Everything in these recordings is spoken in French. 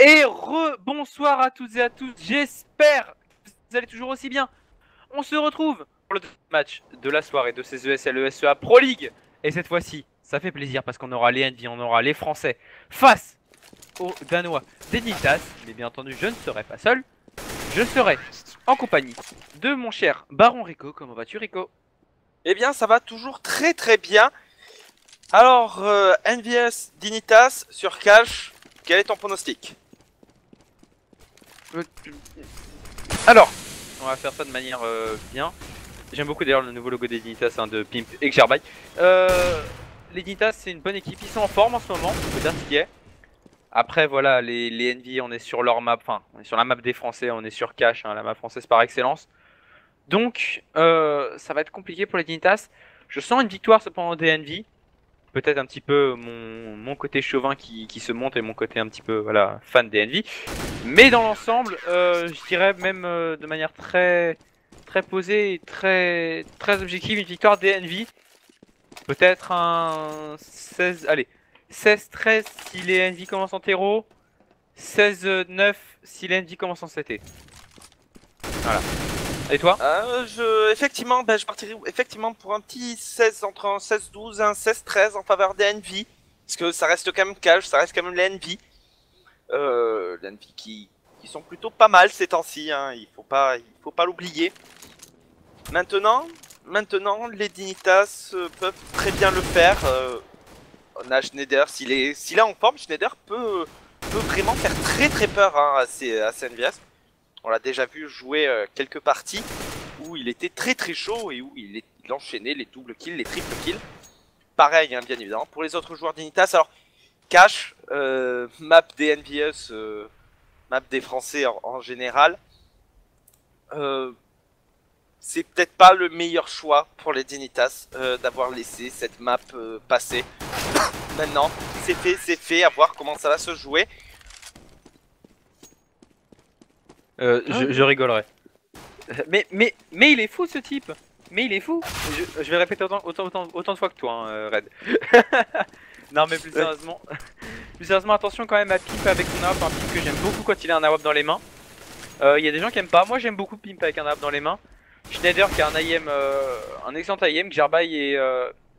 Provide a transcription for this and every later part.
Et bonsoir à toutes et à tous, j'espère que vous allez toujours aussi bien. On se retrouve pour le match de la soirée de ces ESL ESEA Pro League. Et cette fois-ci, ça fait plaisir parce qu'on aura les Envy, on aura les Français face aux Danois d'Editas. Mais bien entendu, je ne serai pas seul, je serai en compagnie de mon cher Baron Rico. Comment vas-tu, Rico? Eh bien, ça va toujours très très bien. Alors, NVS Dignitas sur Cash, quel est ton pronostic? Alors, on va faire ça de manière bien. J'aime beaucoup d'ailleurs le nouveau logo des Dignitas de Pimp et Xerbai. Les Dignitas, c'est une bonne équipe, ils sont en forme en ce moment, faut dire ce qui est. Après, voilà, les Envy, on est sur leur map, enfin, on est sur la map des Français, on est sur Cash, hein, la map française par excellence. Donc, ça va être compliqué pour les Dignitas. Je sens une victoire cependant des Envy. Peut-être un petit peu mon côté chauvin qui se monte et mon côté un petit peu voilà, fan des Envy. Mais dans l'ensemble, je dirais même de manière très posée et très objective, une victoire des Envy. Peut-être un 16, allez, 16-13 si les Envy commencent en terreau, 16-9 si les Envy commencent en CT. Voilà. Et toi? Effectivement, je partirai effectivement pour un petit 16 entre un 16-12 et un 16-13 en faveur des NV. Parce que ça reste quand même Cash, ça reste quand même les NV. Les NV qui sont plutôt pas mal ces temps-ci, hein, il faut pas l'oublier. Maintenant, les Dignitas peuvent très bien le faire. On a Schneider, s'il est en forme, Schneider peut vraiment faire très très peur hein, à ces NVS. On l'a déjà vu jouer quelques parties où il était très très chaud et où il enchaînait les doubles kills, les triples kills. Pareil, hein, bien évidemment, pour les autres joueurs d'Initas. Alors, Cash, map des NVS, map des Français en général. C'est peut-être pas le meilleur choix pour les Dignitas d'avoir laissé cette map passer. Maintenant, c'est fait, à voir comment ça va se jouer. Je rigolerais. Mais il est fou ce type. Mais il est fou. Je vais répéter autant de fois que toi, hein, Red. Non mais plus sérieusement, attention quand même à Pimp avec son AWP, un Pimp que j'aime beaucoup quand il a un AWP dans les mains. Il y a des gens qui aiment pas, moi j'aime beaucoup Pimp avec un AWP dans les mains. Schneider qui a un IM, un excellent IM, Xerbai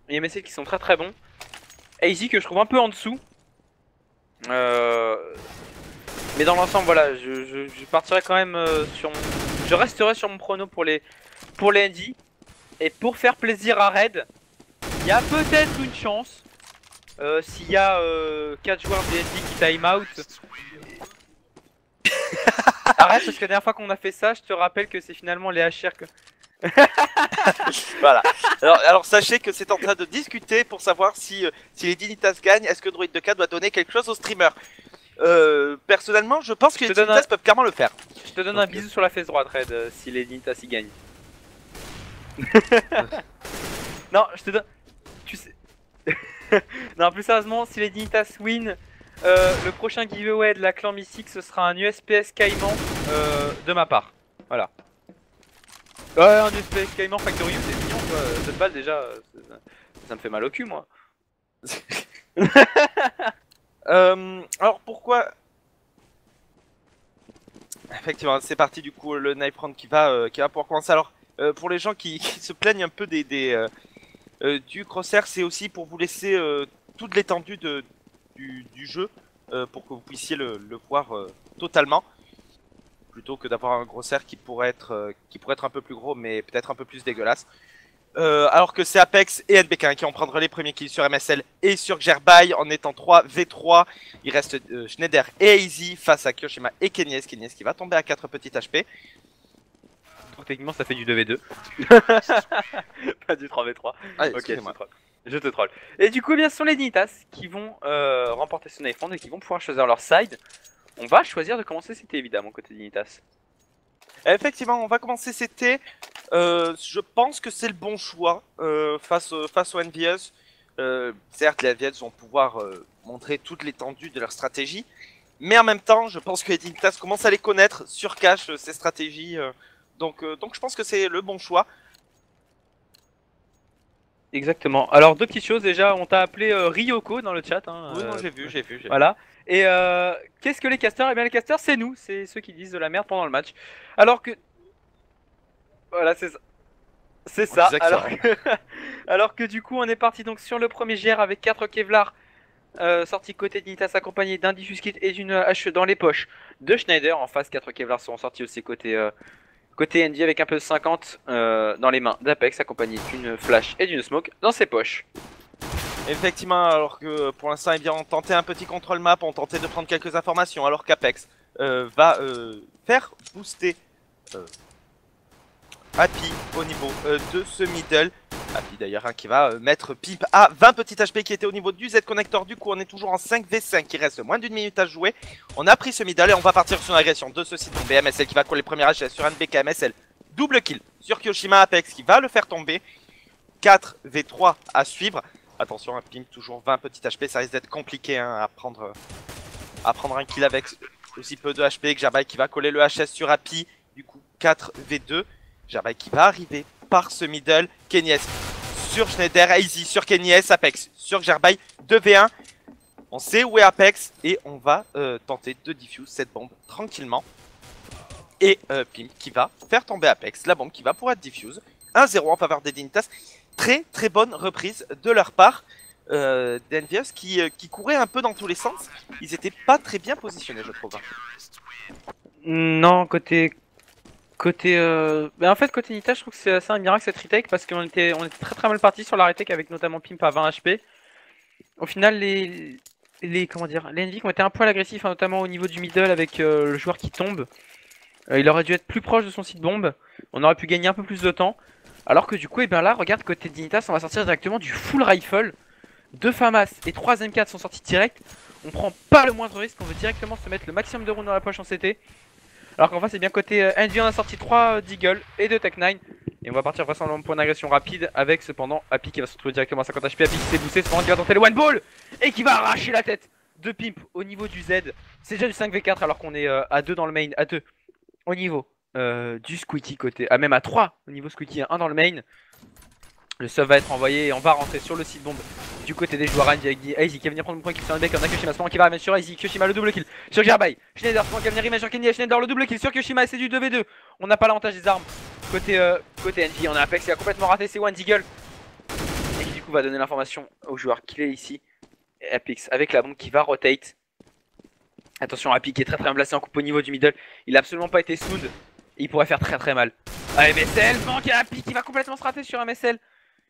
et MSC qui sont très très bons. AZ que je trouve un peu en dessous. Mais dans l'ensemble voilà, je partirai quand même sur mon... Je resterai sur mon prono pour les ND. Et pour faire plaisir à Red, il y a peut-être une chance. S'il y a 4 joueurs des ND qui time out. Arrête parce que la dernière fois qu'on a fait ça, je te rappelle que c'est finalement les HR que... Voilà. Alors sachez que c'est en train de discuter pour savoir si les Dignitas gagnent, est-ce que Droid 2K doit donner quelque chose aux streamers. Personnellement, je pense que les Dignitas peuvent clairement le faire. Je te donne un bisou sur la fesse droite, Red, si les Dignitas y gagnent. Non, je te donne... Tu sais... Non, plus sérieusement, si les Dignitas win, le prochain giveaway de la clan Mystique, ce sera un USPS Caïman de ma part. Voilà. Ouais, un USPS Caïman Factory, c'est mignon quoi. Cette balle déjà, ça me fait mal au cul moi. Alors pourquoi... Effectivement, c'est parti du coup le knife round qui va pouvoir commencer. Alors pour les gens qui se plaignent un peu du crosshair, c'est aussi pour vous laisser toute l'étendue du jeu pour que vous puissiez le voir totalement, plutôt que d'avoir un crosshair qui pourrait être un peu plus gros mais peut-être un peu plus dégueulasse. Alors que c'est Apex et NBK qui en prendront les premiers kills sur MSL et sur Xerbai en étant 3v3. Il reste Schneider et AZ face à Kyoshima et Kenyes qui va tomber à 4 petits HP. Donc techniquement ça fait du 2v2. Pas du 3v3. Ah, ok, je te troll. Et du coup, eh bien, ce sont les Dignitas qui vont remporter ce knife round et qui vont pouvoir choisir leur side. On va choisir de commencer CT évidemment côté Dignitas. Effectivement, on va commencer CT. Je pense que c'est le bon choix face aux NVS. Certes, les NVS vont pouvoir montrer toute l'étendue de leur stratégie. Mais en même temps, je pense que les Dignitas commencent à les connaître sur cache ces stratégies. Donc je pense que c'est le bon choix. Exactement. Alors deux petites choses déjà, on t'a appelé Ryoko dans le chat. Hein, Oui, non, j'ai vu. Voilà. Et qu'est-ce que les casters? Eh bien les casters c'est nous, c'est ceux qui disent de la merde pendant le match. Alors que... Voilà, c'est ça. C'est ça. Exactement. Alors que du coup on est parti donc sur le premier GR avec 4 Kevlar. Sorti côté Dignitas accompagné d'un Diffuse Kit et d'une hache dans les poches de Schneider. En face 4 Kevlar seront sortis aussi côté ND avec un peu de 50 dans les mains d'Apex accompagné d'une flash et d'une smoke dans ses poches. Effectivement, alors que pour l'instant, eh bien, on tentait un petit contrôle map, on tentait de prendre quelques informations, alors qu'Apex va faire booster Happy au niveau de ce middle. Happy d'ailleurs hein, qui va mettre Pimp à 20 petits HP qui était au niveau du Z connector. Du coup, on est toujours en 5v5, il reste moins d'une minute à jouer. On a pris ce middle et on va partir sur une agression de ce site. Donc BMSL qui va coller premier HS sur NBK MSL. Double kill sur Kyoshima. Apex qui va le faire tomber. 4v3 à suivre. Attention, un Pimp toujours 20 petits HP, ça risque d'être compliqué hein, à prendre un kill avec aussi peu de HP. Xerbai qui va coller le HS sur Happy. Du coup, 4v2. Xerbai qui va arriver par ce middle. Kenyes sur Schneider, Easy sur Kenyes, Apex sur Xerbai, 2v1. On sait où est Apex et on va tenter de diffuse cette bombe tranquillement. Et Pimp qui va faire tomber Apex, la bombe qui va pouvoir être diffuse. 1-0 en faveur des Dignitas. Très très bonne reprise de leur part. D'Envious qui courait un peu dans tous les sens. Ils étaient pas très bien positionnés, je trouve. Non, en fait côté Nita je trouve que c'est assez un miracle cette retake parce qu'on était très très mal parti sur la retake avec notamment Pimp à 20 HP. Au final les Envy ont été un poil agressifs hein, notamment au niveau du middle avec le joueur qui tombe. Il aurait dû être plus proche de son site bombe, on aurait pu gagner un peu plus de temps. Alors que du coup et bien là regarde côté Dignitas on va sortir directement du full rifle. 2 FAMAS et 3 M4 sont sortis direct. On prend pas le moindre risque, on veut directement se mettre le maximum de rounds dans la poche en CT. Alors qu'en face c'est bien côté Envy on a sorti 3 Deagle et 2 Tech 9. Et on va partir vraisemblablement pour une agression rapide avec cependant Happy qui va se retrouver directement à 50 HP. Happy qui s'est boosté, cependant qui va tenter le one ball et qui va arracher la tête de Pimp au niveau du Z. C'est déjà du 5v4 alors qu'on est à 2 dans le main, à 2 au niveau du Squeaky côté, même à 3 au niveau Squeaky, 1 dans le main. Le sub va être envoyé et on va rentrer sur le site bombe du côté des joueurs avec Aizy qui va venir prendre le point kill sur un mec. On a Kyoshima qui va remettre sur Aizy. Kyoshima le double kill sur Xerbai. Schneider qui va venir remettre sur Kenny. Schneider le double kill sur Kyoshima et c'est du 2v2. On n'a pas l'avantage des armes côté Envy. On a Apex qui a complètement raté ses One Deagle et qui du coup va donner l'information au joueur qu'il est ici. Et Apex avec la bombe qui va rotate. Attention Happy qui est très très bien placé en coupe au niveau du middle. Il a absolument pas été sound et il pourrait faire très très mal. MSL manque à Happy qui va complètement se rater sur MSL.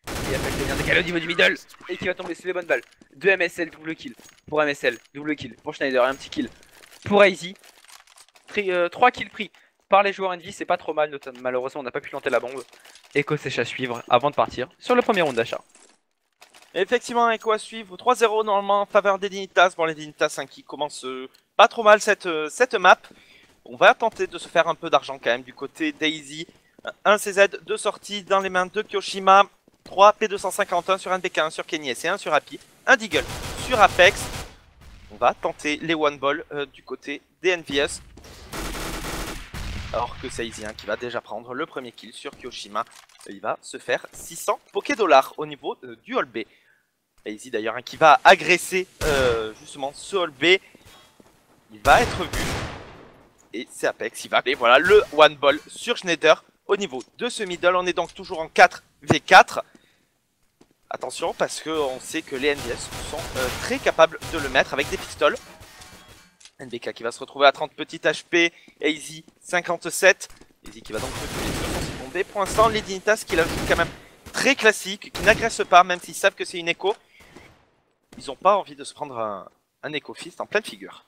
Et Apex qui vient décaler au niveau du middle et qui va tomber sous les bonnes balles. 2 MSL, double kill pour MSL, double kill pour Schneider et un petit kill pour Aizy. 3 kills pris par les joueurs Envy, c'est pas trop mal, malheureusement on n'a pas pu planter la bombe. Echo sèche à suivre avant de partir sur le premier round d'achat. Effectivement, Echo à suivre, 3-0 normalement en faveur des Dignitas. Bon, les Dignitas hein, qui commencent pas trop mal cette map. On va tenter de se faire un peu d'argent quand même du côté d'Aizy. Un CZ, 2 sorties dans les mains de Kyoshima. 3 P251 sur un BK1 sur Kenny et 1 sur Happy. Un Deagle sur Apex. On va tenter les one ball du côté des NVS. Alors que c'est Aizy hein, qui va déjà prendre le premier kill sur Kyoshima. Il va se faire 600 Pokédollars au niveau du Hall B. Aizy d'ailleurs hein, qui va agresser justement ce Hall B. Il va être vu. Et c'est Apex, il va aller, voilà, le one ball sur Schneider au niveau de ce middle. On est donc toujours en 4v4. Attention parce qu'on sait que les NVS sont très capables de le mettre avec des pistoles. NBK qui va se retrouver à 30 petits HP, Aizy 57. Aizy qui va donc reculer sur son site bombé. Pour l'instant, les Dignitas qui la jouent quand même très classique, qui n'agressent pas même s'ils savent que c'est une écho. Ils n'ont pas envie de se prendre un écho fist en pleine figure.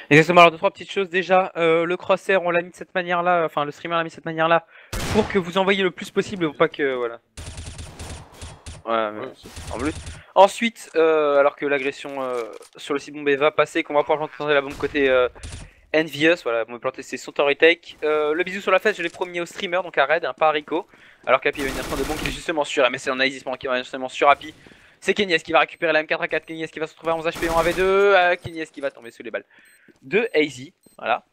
Exactement, alors 2-3 petites choses déjà, le crosshair on l'a mis de cette manière là, enfin le streamer l'a mis de cette manière là pour que vous envoyiez le plus possible pour pas que voilà. Ouais, mais en plus. Ensuite, alors que l'agression sur le site bombé va passer, qu'on va pouvoir planter la bombe côté Envious, voilà, on va planter ses son retake. Le bisou sur la fête, je l'ai promis au streamer, donc à Red, pas à Rico. Alors qu'Happy a une instant de bombe qui est justement sur MSL en Aizisman qui va justement sur Happy. C'est Kenyes qui va récupérer la M4 à 4, Kenyes qui va se retrouver à 11 HP en AV2, Kenyes qui va tomber sous les balles de Aizy, voilà.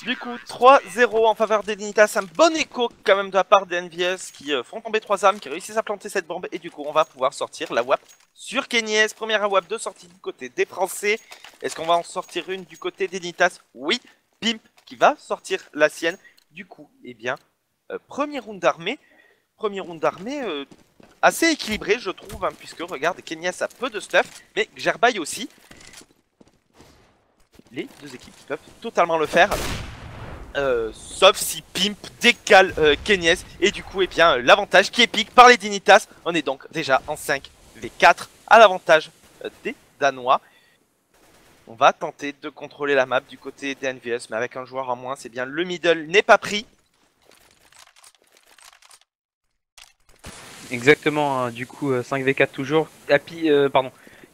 Du coup, 3-0 en faveur des Dignitas. Un bon écho quand même de la part des NVS qui font tomber 3 âmes, qui réussissent à planter cette bombe. Et du coup, on va pouvoir sortir la WAP sur Kenyes. Première WAP de sortie du côté des Français. Est-ce qu'on va en sortir une du côté des Dignitas? Oui, Pimp qui va sortir la sienne. Du coup, eh bien, premier round d'armée. Premier round d'armée assez équilibré, je trouve, hein, puisque regarde, Kenyes a peu de stuff, mais Gerbaï aussi. Les deux équipes peuvent totalement le faire. Sauf si Pimp décale Kenyes. Et du coup, eh bien, l'avantage qui est pique par les Dignitas. On est donc déjà en 5v4 à l'avantage des Danois. On va tenter de contrôler la map du côté des NVS, mais avec un joueur en moins, c'est bien, le middle n'est pas pris. Exactement, hein, du coup 5v4 toujours.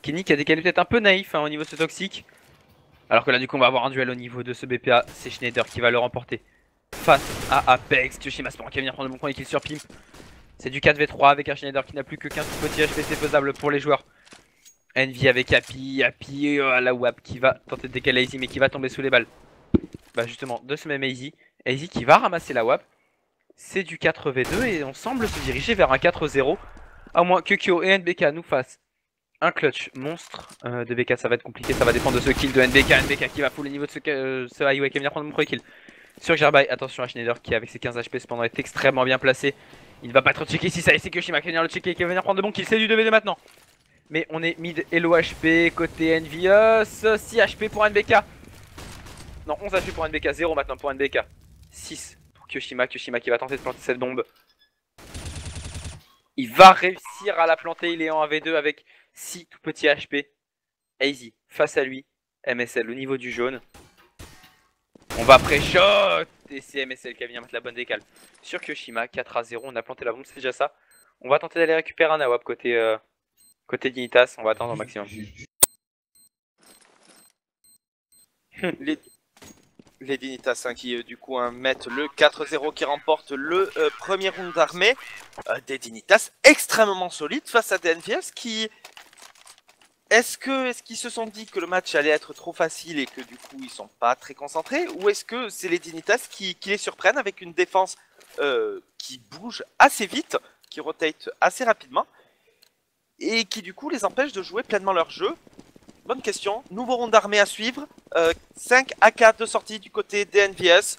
Kenny qui a décalé peut-être un peu naïf hein, au niveau de ce toxique. Alors que là du coup on va avoir un duel au niveau de ce BPA, c'est Schneider qui va le remporter. Face à Apex, Kyoshima Sport qui va venir prendre le bon premier kill sur Pimp. C'est du 4v3 avec un Schneider qui n'a plus que 15 petits HP, c'est faisable pour les joueurs. Envy avec Happy à la WAP qui va tenter de décaler Easy mais qui va tomber sous les balles. Bah justement, de ce même Easy qui va ramasser la WAP. C'est du 4v2 et on semble se diriger vers un 4-0. À moins que Kyo et NBK nous fassent un clutch monstre de BK, ça va être compliqué, ça va dépendre de ce kill de NBK. NBK qui va full le niveau de ce highway qui va venir prendre mon premier kill. Sur Gerbai, attention à Schneider qui avec ses 15 HP cependant est extrêmement bien placé. Il ne va pas trop checker ici, ça c'est Kyoshima qui va venir le checker, qui va venir prendre de bons kills, c'est du 2v2 maintenant. Mais on est mid Elo HP, côté Envious, 6 HP pour NBK. Non, 11 HP pour NBK, 0 maintenant pour NBK. 6 pour Kyoshima, Kyoshima qui va tenter de planter cette bombe. Il va réussir à la planter, il est en 1v2 avec 6 tout petits HP. Easy face à lui, MSL au niveau du jaune. On va pré-shot et c'est MSL qui va venir mettre la bonne décale sur Kyoshima, 4-0, on a planté la bombe, c'est déjà ça. On va tenter d'aller récupérer un AWP côté Dignitas, on va attendre au maximum. Les Dignitas hein, qui du coup mettent le 4-0 qui remporte le premier round d'armée. Des Dignitas extrêmement solides face à des NVS qui... Est-ce qu'ils se sont dit que le match allait être trop facile et que du coup ils sont pas très concentrés? Ou est-ce que c'est les Dignitas qui les surprennent avec une défense qui bouge assez vite, qui rotate assez rapidement et qui du coup les empêche de jouer pleinement leur jeu? Bonne question. Nouveau round d'armée à suivre. 5 AK de sortie du côté des NVS.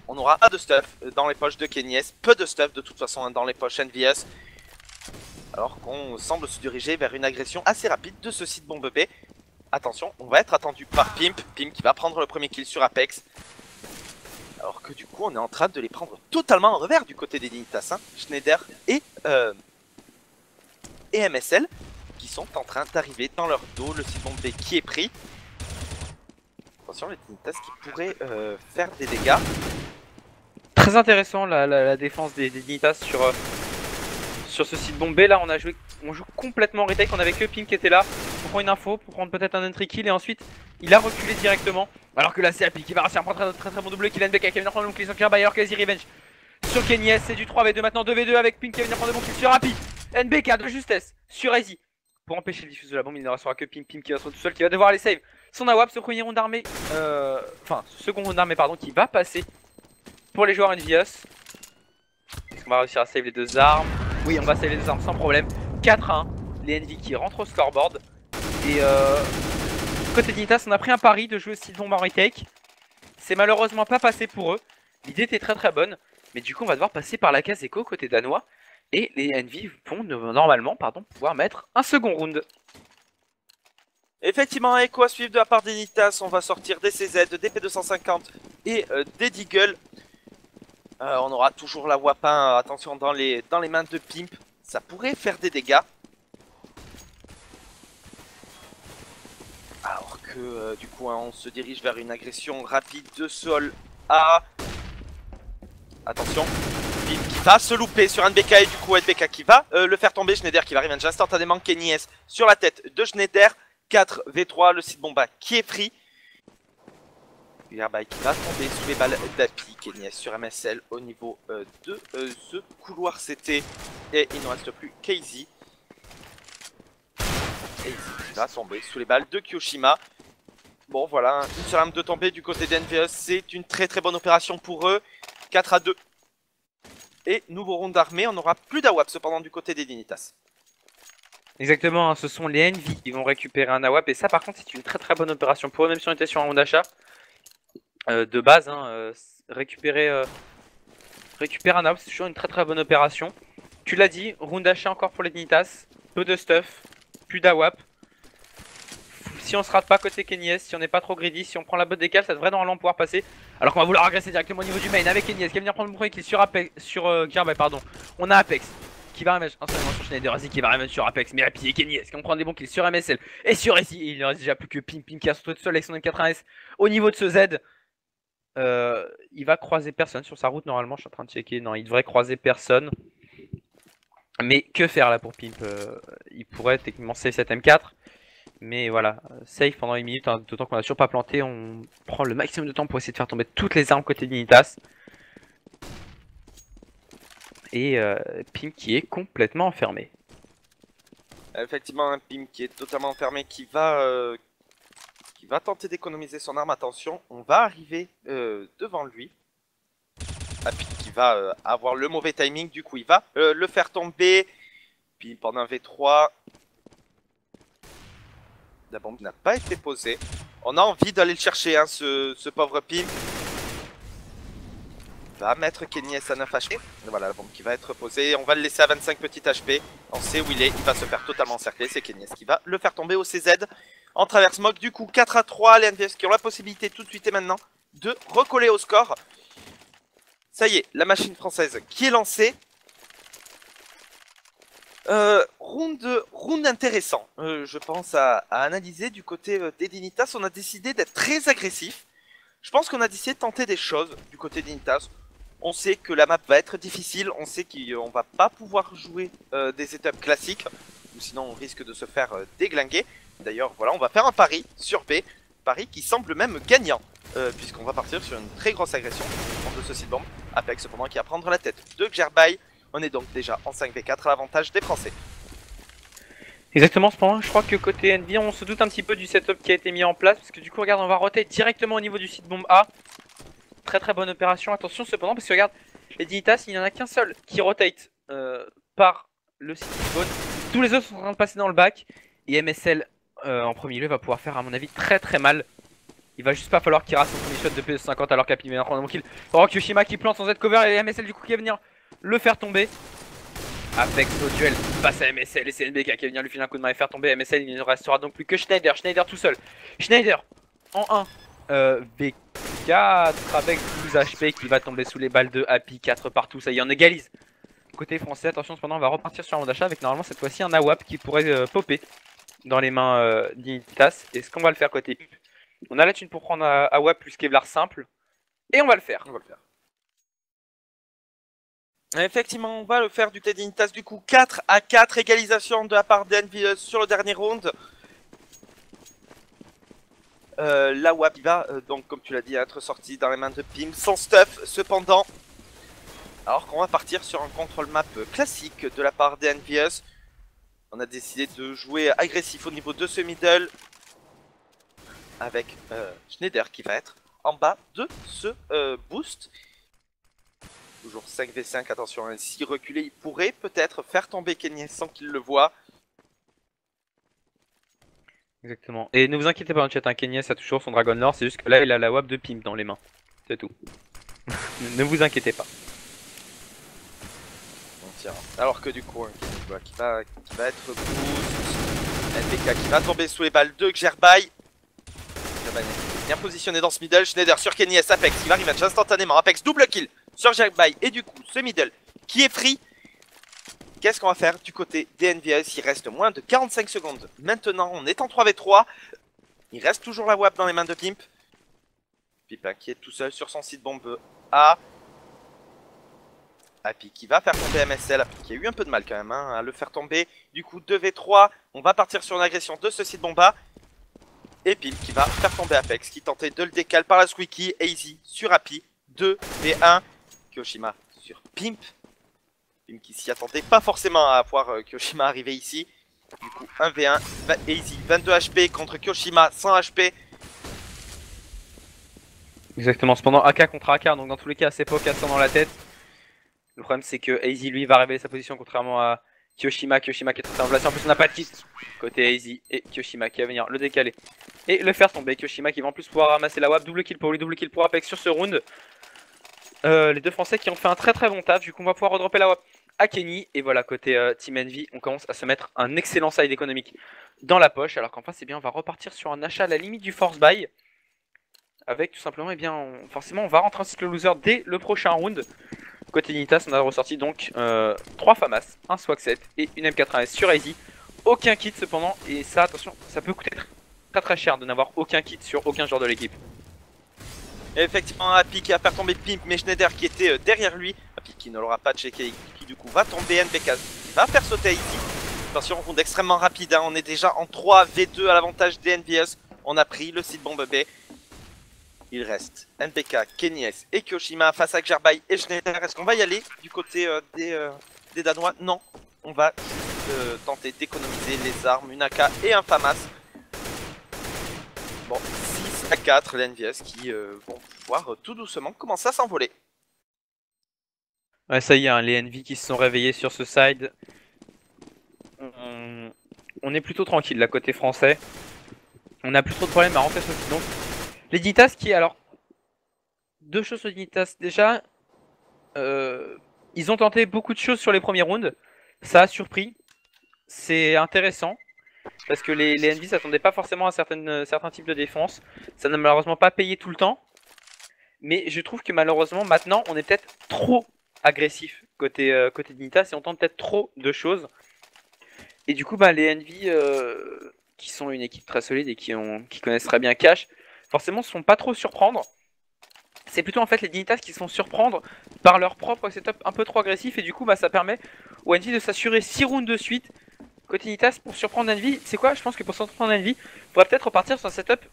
On aura pas de stuff dans les poches de Kenyes. Peu de stuff de toute façon hein, dans les poches NVS. Alors qu'on semble se diriger vers une agression assez rapide de ce site bombe B. Attention, on va être attendu par Pimp. Pimp qui va prendre le premier kill sur Apex. Alors que du coup on est en train de les prendre totalement en revers du côté des Dignitas. Hein. Schneider et MSL qui sont en train d'arriver dans leur dos. Le site bombe B qui est pris. Attention les Dignitas qui pourraient faire des dégâts. Très intéressant la défense des Dignitas sur ce site bombé. Là on joue complètement retake, on avait que Pimp qui était là pour prendre une info, pour prendre peut-être un entry kill et ensuite il a reculé directement. Alors que là c'est Happy qui va réussir à prendre un très bon double kill. NBK qui va venir prendre le bon kill sur Kerbayer, quasi revenge sur Kenyes, c'est du 3v2 maintenant, 2v2 avec Pimp qui va venir prendre le bon kill sur Happy. NBK de justesse sur Easy pour empêcher le diffuse de la bombe, il ne restera que Pimp qui va se retrouver tout seul, qui va devoir aller save son AWP, ce premier round d'armée, ce second round d'armée pardon, qui va passer pour les joueurs Envious. Est-ce qu'on va réussir à save les deux armes? Oui, on va save les deux armes sans problème. 4-1, les Envy qui rentrent au scoreboard. Et côté Dignitas, on a pris un pari de jouer aussi bombe en retake. C'est malheureusement pas passé pour eux. L'idée était très bonne, mais du coup on va devoir passer par la case écho côté danois. Et les Envy vont normalement pouvoir mettre un second round. Effectivement, écho à suivre de la part des Dignitas. On va sortir des CZ, des P250 et des Deagle. On aura toujours la Wapin, attention dans les mains de Pimp, ça pourrait faire des dégâts. Alors que du coup hein, on se dirige vers une agression rapide de sol A. Attention, Pimp qui va se louper sur NBK et du coup NBK qui va le faire tomber. Schneider qui va revenge instantanément, Kenyes sur la tête de Schneider. 4v3, le site bomba qui est pris. Gerbai qui va tomber sous les balles d'Api. Kenyes sur MSL au niveau de ce couloir CT. Et il ne reste plus qu'Easy. Easy qui va tomber sous les balles de Kyoshima. Bon voilà, une seule arme de tombée du côté d'NVS, c'est une très très bonne opération pour eux. 4 à 2. Et nouveau round d'armée, on n'aura plus d'AWAP cependant du côté des Dignitas. Exactement, hein, ce sont les Envy qui vont récupérer un AWAP et ça par contre c'est une très très bonne opération pour eux, même si on était sur un round d'achat. De base, hein, récupérer un AWAP c'est toujours une très très bonne opération. Tu l'as dit, round d'achat encore pour les Dignitas, peu de stuff, plus d'AWAP. Si on se rate pas côté Kenyes, si on n'est pas trop greedy, si on prend la botte des cales, ça devrait normalement pouvoir passer. Alors qu'on va vouloir agresser directement au niveau du main avec Kenyes qui va venir prendre le premier kill sur Apex, sur Gearbay, pardon. On a Apex qui va remettre instantanément sur Schneider, vas-y qui va remettre sur Apex, mais Happy et Kenyes qui vont prendre des bons kills sur MSL et sur SI. Il ne reste déjà plus que Pim qui a sauté tout seul avec son M80S au niveau de ce Z. Il va croiser personne sur sa route normalement, je suis en train de checker. Non, il devrait croiser personne. Mais que faire là pour Pimp? Il pourrait techniquement save cette M4. Mais voilà, safe pendant une minute, hein, d'autant qu'on a toujours pas planté, on prend le maximum de temps pour essayer de faire tomber toutes les armes côté Dignitas. Et Pim qui est complètement enfermé. Effectivement, un Pim qui est totalement enfermé, qui va tenter d'économiser son arme. Attention, on va arriver devant lui. Happy qui va avoir le mauvais timing, du coup il va le faire tomber. Pim pendant un V3. La bombe n'a pas été posée. On a envie d'aller le chercher, hein, ce pauvre Pim. Va mettre Kenyes à 9 HP. Voilà la bombe qui va être posée. On va le laisser à 25 petits HP. On sait où il est. Il va se faire totalement encercler. C'est Kenyes qui va le faire tomber au CZ. En travers smoke. Du coup, 4 à 3. Les NVS qui ont la possibilité tout de suite et maintenant de recoller au score. Ça y est, la machine française qui est lancée. Round intéressant, je pense, à analyser du côté des Dignitas. On a décidé d'être très agressif. Je pense qu'on a décidé de tenter des choses du côté des Dignitas. On sait que la map va être difficile, on sait qu'on va pas pouvoir jouer des setups classiques, ou sinon on risque de se faire déglinguer. D'ailleurs, voilà, on va faire un pari sur B, pari qui semble même gagnant, puisqu'on va partir sur une très grosse agression de ce site bomb. Apex cependant qui va prendre la tête de Gearbay. On est donc déjà en 5v4 à l'avantage des Français. Exactement, cependant, je crois que côté Envy, on se doute un petit peu du setup qui a été mis en place. Parce que du coup, regarde, on va roter directement au niveau du site bombe A. Très très bonne opération. Attention cependant, parce que regarde, les Dignitas, il n'y en a qu'un seul qui rotate par le site spawn. Tous les autres sont en train de passer dans le bac. Et MSL en premier lieu va pouvoir faire, à mon avis, très très mal. Il va juste pas falloir qu'il rate son premier shot de PS50 alors qu'Happy vient de prendre mon kill. Oh, Kyoshima qui plante sans être cover et MSL du coup qui va venir le faire tomber. Apex au duel face à MSL et CNBK qui va venir lui filer un coup de main et faire tomber MSL. Il ne restera donc plus que Schneider. Schneider tout seul. Schneider en 1 V4 avec 12 HP qui va tomber sous les balles de Happy. 4 partout, ça y est, on égalise. Côté français, attention cependant, on va repartir sur un d'achat avec normalement cette fois-ci un AWAP qui pourrait popper dans les mains d'Initas. Est-ce qu'on va le faire côté Pip? On a la thune pour prendre AWAP plus Kevlar simple. Et on va le faire. Effectivement, on va le faire du côté d'Initas. Du coup, 4 à 4, égalisation de la part d'Envy sur le dernier round. La WAP va, donc comme tu l'as dit, être sortie dans les mains de Pim, sans stuff cependant. Alors qu'on va partir sur un contrôle map classique de la part d'Envious. On a décidé de jouer agressif au niveau de ce middle. Avec Schneider qui va être en bas de ce boost. Toujours 5v5, attention, hein, si reculé, il pourrait peut-être faire tomber Kenyes sans qu'il le voie. Exactement. Et ne vous inquiétez pas, en chat, un Kenyes a toujours son Dragon Lore, c'est juste que là il a la WAP de Pimp dans les mains. C'est tout. Ne vous inquiétez pas. Bon, tiens. Alors que du coup, hein, qui va être boost. NBK qui va tomber sous les balles de Gearbay. Bien positionné dans ce middle. Schneider sur Kenyes, Apex qui va rematch instantanément. Apex double kill sur Gearbay. Et du coup, ce middle qui est free. Qu'est-ce qu'on va faire du côté des NVS? Il reste moins de 45 secondes. Maintenant, on est en 3v3. Il reste toujours la WAP dans les mains de Pimp. Pimp qui est tout seul sur son site bombe A. Happy qui va faire tomber MSL. Happy qui a eu un peu de mal quand même hein, à le faire tomber. Du coup, 2v3. On va partir sur une agression de ce site bombe A. Et Pimp qui va faire tomber Apex, qui tentait de le décaler par la Squeaky. Easy sur Happy. 2v1. Kyoshima sur Pimp. Pimp qui s'y attendait pas forcément à voir Kyoshima arriver ici. Du coup 1v1, Easy 22 HP contre Kyoshima 100 HP. Exactement, cependant AK contre AK, donc dans tous les cas c'est pas cassant dans la tête. Le problème c'est que AZ lui va révéler sa position contrairement à Kyoshima qui est très en place. En plus on n'a pas de kit côté AZ et Kyoshima qui va venir le décaler et le faire tomber. Kyoshima qui va en plus pouvoir ramasser la WAP, double kill pour lui, double kill pour Apex sur ce round. Les deux français qui ont fait un très bon taf, du coup on va pouvoir redropper la WAP à Kenny. Et voilà, côté Team Envy, on commence à se mettre un excellent side économique dans la poche. Alors qu'en face, eh bien, on va repartir sur un achat à la limite du force buy. Avec tout simplement, eh bien, forcément, on va rentrer en cycle loser dès le prochain round. Côté Dignitas, on a ressorti donc 3 FAMAS, un Swag 7 et une M80S sur AZ. Aucun kit cependant, et ça, attention, ça peut coûter très cher de n'avoir aucun kit sur aucun joueur de l'équipe. Et effectivement, Happy qui va faire tomber Pimp, mais Schneider qui était derrière lui. Happy qui ne l'aura pas checké, qui du coup va tomber. NPK va faire sauter ici. Attention, round extrêmement rapide, hein. On est déjà en 3v2 à l'avantage des NVS. On a pris le site bombe B. Il reste NPK, Kenny S et Kyoshima face à Xerbai et Schneider. Est-ce qu'on va y aller du côté des Danois? Non, on va tenter d'économiser les armes, une AK et un FAMAS. Bon, 6 à 4, les NVS qui vont pouvoir tout doucement commencer à s'envoler. Ouais, ça y est, hein, les NV qui se sont réveillés sur ce side. On est plutôt tranquille là côté français. On n'a plus trop de problèmes à rentrer sur le site. Donc, les Dignitas qui, alors, deux choses sur Dignitas. Déjà, ils ont tenté beaucoup de choses sur les premiers rounds. Ça a surpris. C'est intéressant. Parce que les NV s'attendaient pas forcément à certains types de défense. Ça n'a malheureusement pas payé tout le temps. Mais je trouve que malheureusement maintenant on est peut-être trop agressif côté Dignitas et on tente peut-être trop de choses. Et du coup bah, les NV qui sont une équipe très solide et qui connaissent très bien Cash, forcément se font pas trop surprendre. C'est plutôt en fait les Dignitas qui se font surprendre par leur propre setup un peu trop agressif. Et du coup bah, ça permet aux NV de s'assurer 6 rounds de suite. Côté Dignitas, pour surprendre Envy, c'est quoi? Je pense que pour surprendre Envy, il faudrait peut-être repartir sur un setup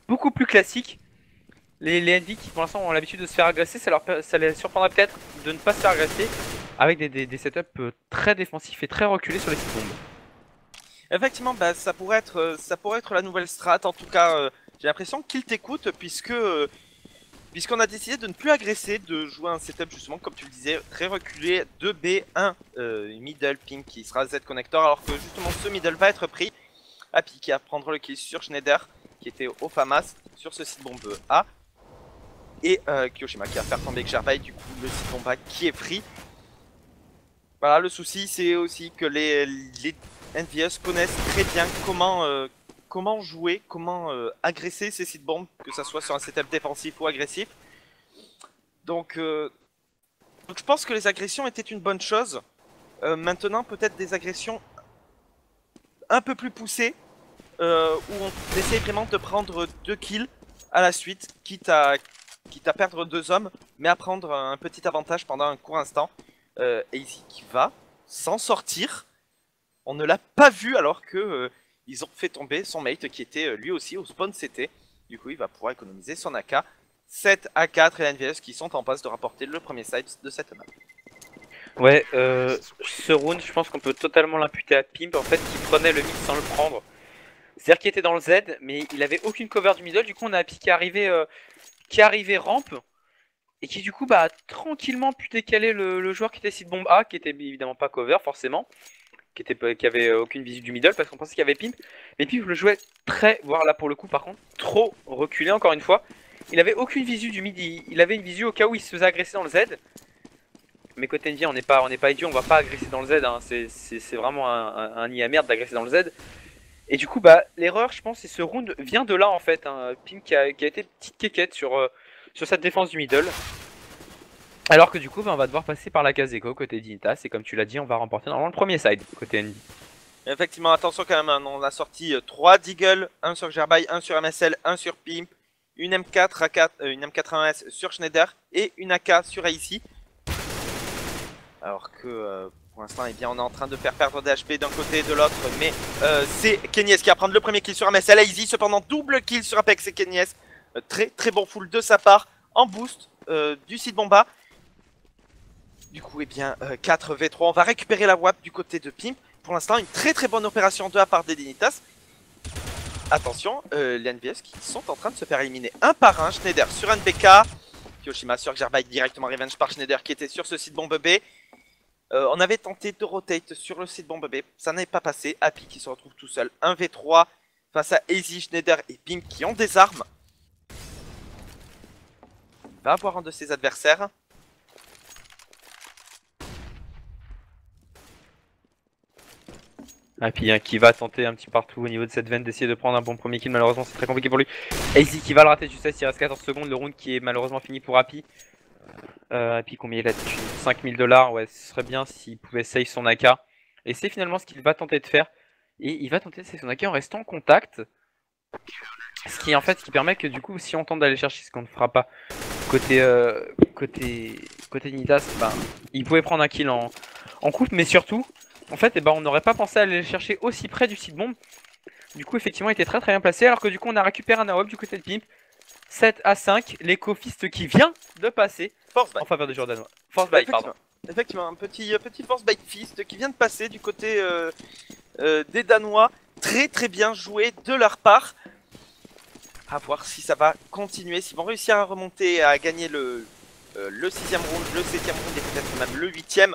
beaucoup plus classique. Les Envy qui pour l'instant ont l'habitude de se faire agresser, ça les surprendrait peut-être de ne pas se faire agresser avec des setups très défensifs et très reculés sur les sites bombes. Effectivement, bah, ça pourrait être la nouvelle strat. En tout cas, j'ai l'impression qu'il t'écoute puisqu'on a décidé de ne plus agresser, de jouer un setup justement, comme tu le disais, très reculé, 2B1 middle pink qui sera Z connector, alors que justement ce middle va être pris. Happy qui va prendre le kill sur Schneider, qui était au FAMAS, sur ce site bombe A. Et Kyoshima qui va faire tomber Xerbai, du coup le site bombe A qui est pris. Voilà, le souci c'est aussi que les NVS connaissent très bien comment jouer, comment agresser ces sites bombes, que ce soit sur un setup défensif ou agressif. Donc je pense que les agressions étaient une bonne chose. Maintenant peut-être des agressions un peu plus poussées, où on essaye vraiment de prendre 2 kills à la suite, quitte à perdre 2 hommes, mais à prendre un petit avantage pendant un court instant. AZ qui va s'en sortir. On ne l'a pas vu alors que ils ont fait tomber son mate qui était lui aussi au spawn CT. Du coup il va pouvoir économiser son AK. 7 à 4 et la NVS qui sont en passe de rapporter le premier side de cette map. Ouais, ce round je pense qu'on peut totalement l'imputer à Pimp en fait qui prenait le mid sans le prendre. C'est-à-dire qu'il était dans le Z mais il avait aucune cover du middle, du coup on a Happy qui est arrivé ramp. Et qui du coup bah tranquillement pu décaler le joueur qui était site bombe A, qui était évidemment pas cover forcément, qui avait aucune visu du middle parce qu'on pensait qu'il y avait Pimp. Mais Pimp le jouait très, voire là pour le coup par contre, trop reculé encore une fois. Il avait aucune visu du mid, il avait une visu au cas où il se faisait agresser dans le Z. Mais côté Envy on n'est pas idiot, on va pas agresser dans le Z, hein. C'est vraiment un nid à merde d'agresser dans le Z. Et du coup bah l'erreur je pense c'est ce round vient de là en fait, hein. Pimp qui a été petite quéquette sur cette défense du middle. Alors que du coup, bah, on va devoir passer par la case écho côté Dignitas. Et comme tu l'as dit, on va remporter normalement le premier side côté Envy. Effectivement, attention quand même, hein, on a sorti 3 Deagle, 1 sur Xerbai, 1 sur MSL, 1 sur Pimp, une M4 une M80S sur Schneider et une AK sur AIC. Alors que pour l'instant, eh bien, on est en train de faire perdre des HP d'un côté et de l'autre. Mais c'est Kenny S qui va prendre le premier kill sur MSL. AIC cependant double kill sur Apex et Kenny S. Très bon full de sa part en boost du site Bomba. Du coup, eh bien, 4v3, on va récupérer la WAP du côté de Pimp. Pour l'instant, une très bonne opération de la part des Dignitas. attention, les NVS qui sont en train de se faire éliminer un par un. Schneider sur NBK, Kyoshima sur Xerbai, directement revenge par Schneider qui était sur ce site bombe B. On avait tenté de rotate sur le site bombe B, ça n'avait pas passé. Happy qui se retrouve tout seul, 1v3 face à Easy, Schneider et Pimp qui ont des armes. Il va avoir un de ses adversaires. Happy hein, qui va tenter un petit partout au niveau de cette veine d'essayer de prendre un bon premier kill. Malheureusement c'est très compliqué pour lui. Easy qui va le rater, tu sais, il reste 14 secondes. Le round qui est malheureusement fini pour Happy. Happy combien il a dessus 5000 $, ouais ce serait bien s'il pouvait save son AK. Et c'est finalement ce qu'il va tenter de faire. Et il va tenter de save son AK en restant en contact. Ce qui en fait ce qui permet que du coup si on tente d'aller chercher ce qu'on ne fera pas côté Nitas, ben, il pouvait prendre un kill en coupe, mais surtout en fait on n'aurait pas pensé à aller le chercher aussi près du site bombe. Du coup effectivement il était très bien placé, alors que du coup on a récupéré un AWP du côté de Pimp. 7 à 5, l'éco-fist qui vient de passer en faveur de Jordanois. Force by, pardon. Effectivement, un petit force by fist qui vient de passer du côté des Danois. Très bien joué de leur part. À voir si ça va continuer, s'ils vont réussir à remonter, à gagner le 6ème round, le 7ème round et peut-être même le 8ème.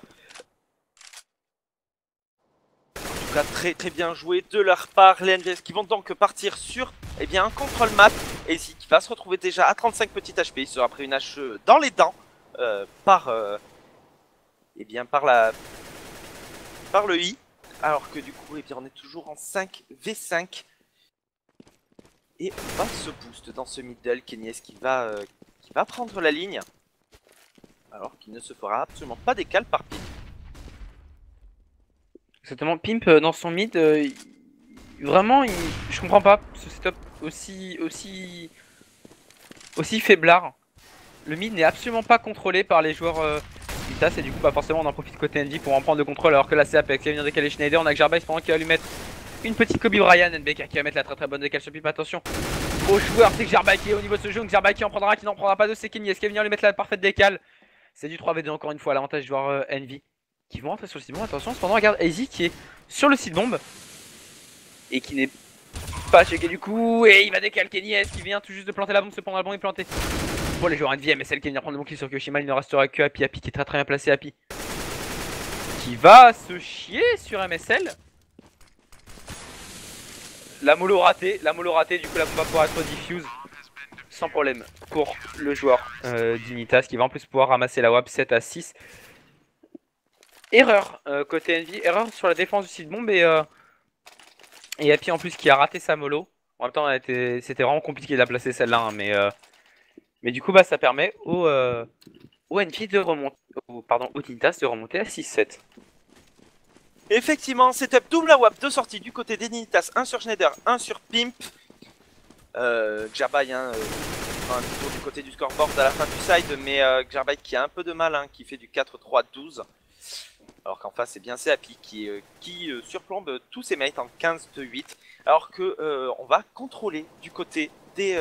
En tout cas, très bien joué de leur part. Les NVS qui vont donc partir sur un control map. Et ici, qui va se retrouver déjà à 35 petits HP. Il sera pris une hache dans les dents par le I. Alors que du coup, on est toujours en 5v5. Et on va se boost dans ce middle. Kenyes qui va prendre la ligne. Alors qu'il ne se fera absolument pas décal par Pimp. Exactement, Pimp dans son mid, vraiment, je comprends pas ce setup aussi faiblard. Le mid n'est absolument pas contrôlé par les joueurs Nitas et du coup forcément on en profite côté Envy pour en prendre le contrôle, alors que là c'est Apex qui va venir décaler Schneider. On a Xerbai pendant qu'il va lui mettre une petite Kobe Bryant. NBK qui va mettre la très bonne décale sur Pimp. Attention au joueur, c'est Xerbai qui est au niveau de ce jeu. Xerbai qui en prendra, qui n'en prendra pas deux, c'est Kenny. Est-ce qu'il va venir lui mettre la parfaite décale? C'est du 3v2 encore une fois, l'avantage du joueur Envy qui vont rentrer sur le site bombe. Attention, cependant regarde Easy qui est sur le site bombe et qui n'est pas checké du coup, et il va décaler Kenny qui vient tout juste de planter la bombe. Cependant la bombe est plantée pour les joueurs NV. MSL qui vient prendre le bon kill sur Kyoshima. Il ne restera que Happy qui est très bien placé. Happy qui va se chier sur MSL. La mollo ratée, du coup la bombe va pouvoir être diffuse sans problème pour le joueur d'Unitas qui va en plus pouvoir ramasser la WAP. 7 à 6. Erreur côté Envy, erreur sur la défense du site bombe et Happy en plus qui a raté sa mollo. En même temps c'était vraiment compliqué de la placer celle-là, hein, mais du coup ça permet au Envy de remonter, au Nitas de remonter à 6-7. Effectivement, setup double à WAP, deux sorties du côté des Nitas, un sur Schneider, un sur Pimp. Xerbai un petit tour du côté du scoreboard à la fin du side, mais Xerbai qui a un peu de mal, qui fait du 4-3-12. Alors qu'en face c'est bien Happy qui surplombe tous ses mates en 15-8. Alors que on va contrôler du côté des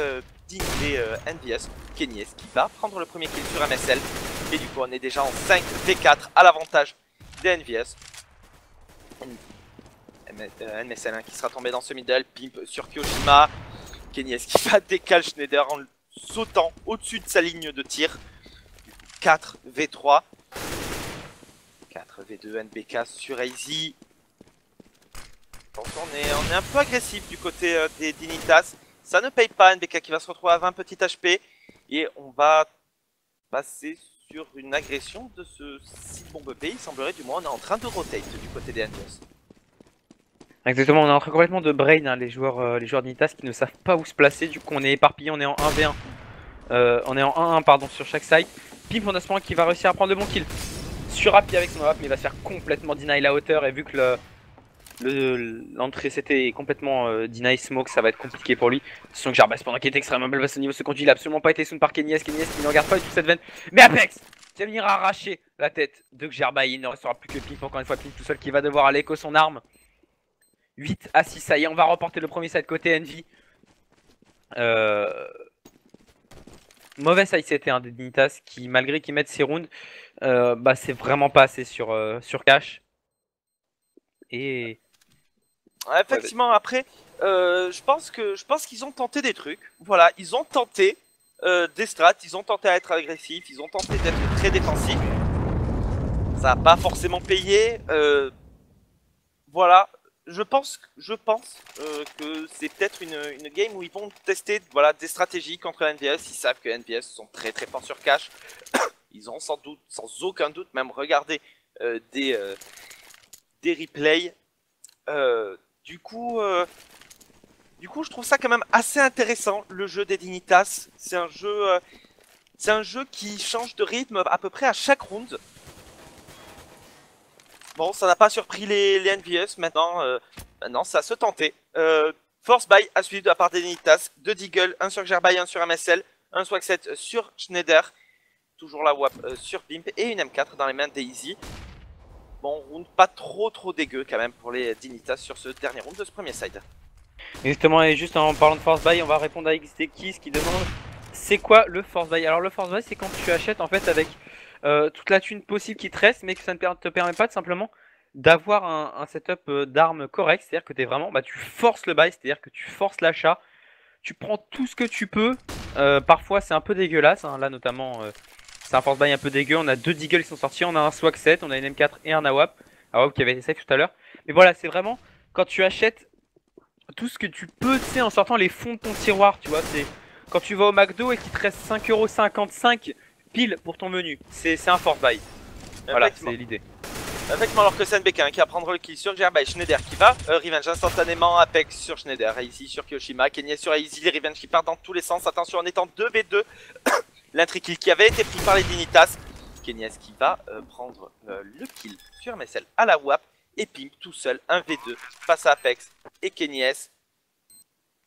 NVS. Kenyes qui va prendre le premier kill sur MSL. Et du coup on est déjà en 5v4 à l'avantage des NVS. MSL qui sera tombé dans ce middle. Pimp sur Kyoshima. Kenyes qui va décaler Schneider en sautant au-dessus de sa ligne de tir. 4v3. 4v2 NBK sur Easy. Attention, on est un peu agressif du côté des Nitas. Ça ne paye pas. NBK qui va se retrouver à 20 petits HP. Et on va passer sur une agression de ce site bombe B. Il semblerait, du moins, on est en train de rotate du côté des NBS. Exactement, on est en train complètement de brain, les joueurs Nitas qui ne savent pas où se placer. Du coup on est éparpillé, on est en 1v1. On est en 1-1 pardon sur chaque side. Pimp on a ce moment qui va réussir à prendre le bon kill sur Happy avec son AWP, mais il va se faire complètement deny la hauteur. Et vu que l'entrée c'était complètement deny smoke, ça va être compliqué pour lui. Son Xerbai pendant qu'il est extrêmement belle au niveau de ce conduit, il a absolument pas été soon par Kenyes qui ne regarde pas du tout cette veine. Mais Apex qui va venir arracher la tête de Xerbai. Il ne restera plus que Pimp, encore une fois Pimp tout seul qui va devoir aller écho son arme. 8 à 6, ça y est, on va remporter le premier side côté Envy. Mauvais side c'était des Dignitas qui, malgré qu'ils mettent ses rounds, c'est vraiment pas assez sur cash. Et effectivement, après, Je pense qu'ils ont tenté des trucs. Voilà, ils ont tenté des strats, ils ont tenté à être agressifs, ils ont tenté d'être très défensifs. Ça n'a pas forcément payé. Voilà, je pense que c'est peut-être une game où ils vont tester voilà, des stratégies contre NVS. Ils savent que NVS sont très très forts sur cash. Ils ont sans doute, sans aucun doute, même regardé des replays. Du coup, je trouve ça quand même assez intéressant, le jeu des Dignitas. C'est un jeu qui change de rythme à peu près à chaque round. Bon, ça n'a pas surpris les NVS. Maintenant, ça se tentait. Force buy à suivre de la part des Dignitas. 2 Deagle, 1 sur Gerbai, 1 sur MSL, 1 Swag 7 sur Schneider. Toujours la WAP sur Pimp et une M4 dans les mains d'Easy. Bon, round pas trop dégueu quand même pour les Dignitas sur ce dernier round de ce premier side. Exactement, et juste en parlant de force buy, on va répondre à XDKiss qui demande c'est quoi le force buy. Alors le force buy, c'est quand tu achètes en fait avec toute la thune possible qui te reste, mais que ça ne te permet pas de simplement d'avoir un setup d'armes correct. C'est-à-dire que tu forces le buy, c'est-à-dire que tu forces l'achat, tu prends tout ce que tu peux. Parfois c'est un peu dégueulasse, hein. Là notamment c'est un force buy un peu dégueu. On a 2 Deagle qui sont sortis, on a un Swag 7, on a une M4 et un AWP. AWP qui avait été safe tout à l'heure. Mais voilà, c'est vraiment quand tu achètes tout ce que tu peux, tu sais, en sortant les fonds de ton tiroir, tu vois. C'est quand tu vas au McDo et qu'il te reste 5,55€ pile pour ton menu. C'est un force buy. Voilà, c'est l'idée. Effectivement, alors que c'est NBK qui va prendre le kill sur Gerbai, Schneider qui va revenge instantanément, Apex sur Schneider, Easy sur Kyoshima, Kenny sur Easy, les revenge qui partent dans tous les sens. Attention, en étant 2v2, l'intri kill qui avait été pris par les Dignitas. Kenny qui va prendre le kill sur MSL à la WAP et Pimp tout seul, 1v2 face à Apex et Kenny.